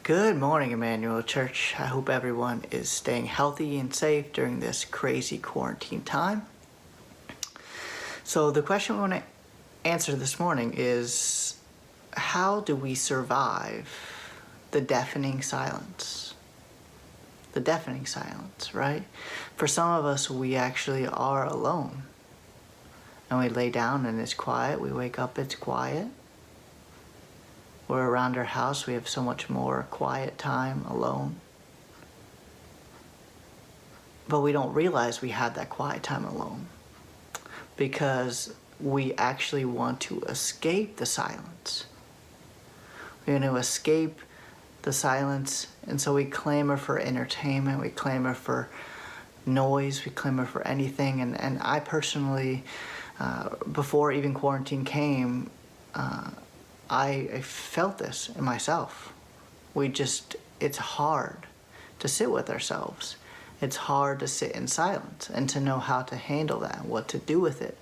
Good morning, Emmanuel Church. I hope everyone is staying healthy and safe during this crazy quarantine time. So the question we want to answer this morning is, how do we survive the deafening silence? The deafening silence, right? For some of us, we actually are alone. And we lay down and it's quiet. We wake up, it's quiet. We're around our house, we have so much more quiet time alone. But we don't realize we had that quiet time alone because we actually want to escape the silence. We're going to escape the silence, and so we clamor for entertainment, we clamor for noise, we clamor for anything. And I personally, before even quarantine came, I felt this in myself. It's hard to sit with ourselves. It's hard to sit in silence and to know how to handle that, what to do with it.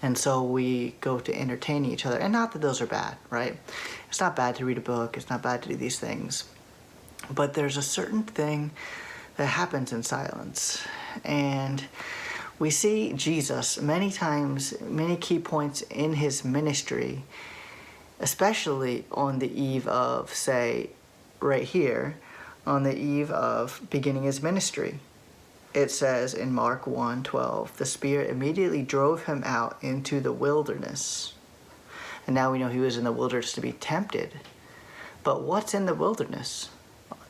And so we go to entertaining each other. And not that those are bad, right? It's not bad to read a book. It's not bad to do these things. But there's a certain thing that happens in silence. And we see Jesus many times, many key points in his ministry, especially on the eve of, say, right here, on the eve of beginning his ministry. It says in Mark 1:12, the Spirit immediately drove him out into the wilderness. And now we know he was in the wilderness to be tempted. But what's in the wilderness?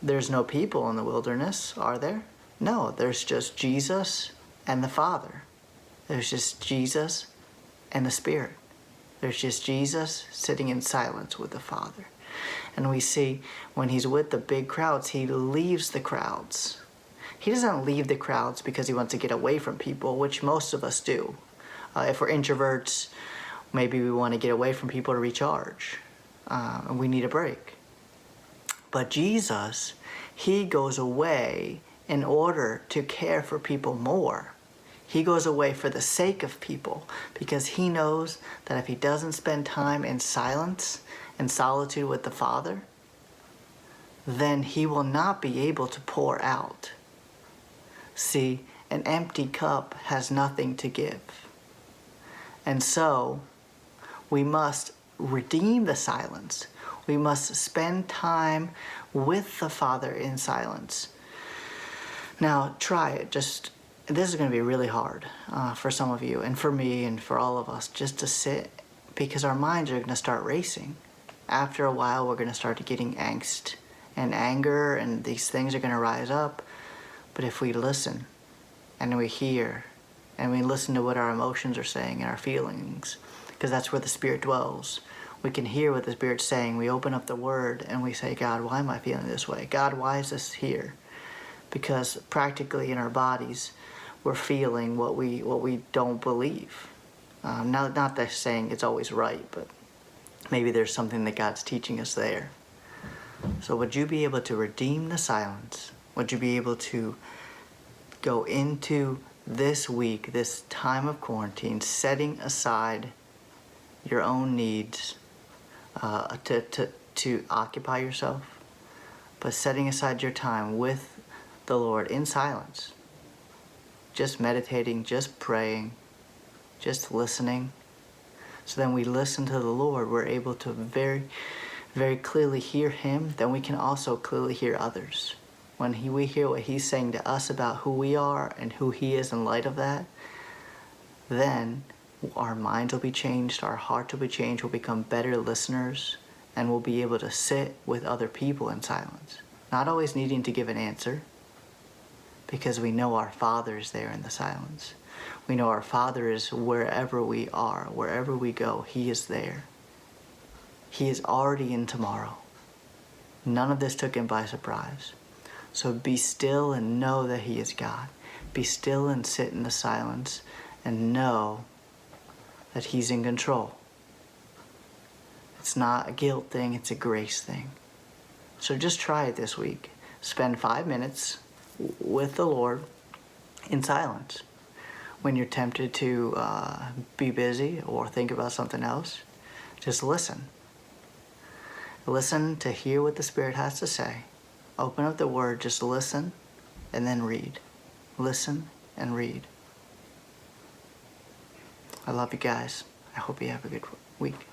There's no people in the wilderness, are there? No, there's just Jesus and the Father. There's just Jesus and the Spirit. There's just Jesus sitting in silence with the Father. And we see when he's with the big crowds, he leaves the crowds. He doesn't leave the crowds because he wants to get away from people, which most of us do. If we're introverts, maybe we want to get away from people to recharge. And we need a break. But Jesus, he goes away in order to care for people more. He goes away for the sake of people because he knows that if he doesn't spend time in silence and solitude with the Father, then he will not be able to pour out. See, an empty cup has nothing to give. And so we must redeem the silence. We must spend time with the Father in silence. Now, try it. This is going to be really hard for some of you and for me and for all of us, just to sit, because our minds are going to start racing. After a while, we're going to start getting angst and anger, and these things are going to rise up. But if we listen and we hear and we listen to what our emotions are saying and our feelings, because that's where the Spirit dwells, we can hear what the Spirit's saying. We open up the Word and we say, God, why am I feeling this way? God, why is this here? Because practically in our bodies, we're feeling what we don't believe. Not that saying it's always right, but maybe there's something that God's teaching us there. So would you be able to redeem the silence? Would you be able to go into this week, this time of quarantine, setting aside your own needs to occupy yourself, but setting aside your time with the Lord in silence? Just meditating, just praying, just listening. So then we listen to the Lord. We're able to very, very clearly hear him. Then we can also clearly hear others. When we hear what he's saying to us about who we are and who he is in light of that, then our minds will be changed, our hearts will be changed, we'll become better listeners, and we'll be able to sit with other people in silence. Not always needing to give an answer, because we know our Father is there in the silence. We know our Father is wherever we are, wherever we go, he is there. He is already in tomorrow. None of this took him by surprise. So be still and know that he is God. Be still and sit in the silence and know that he's in control. It's not a guilt thing, it's a grace thing. So just try it this week. Spend 5 minutes with the Lord in silence. When you're tempted to be busy or think about something else, just listen. Listen to hear what the Spirit has to say. Open up the Word, just listen, and then read. Listen and read. I love you guys. I hope you have a good week.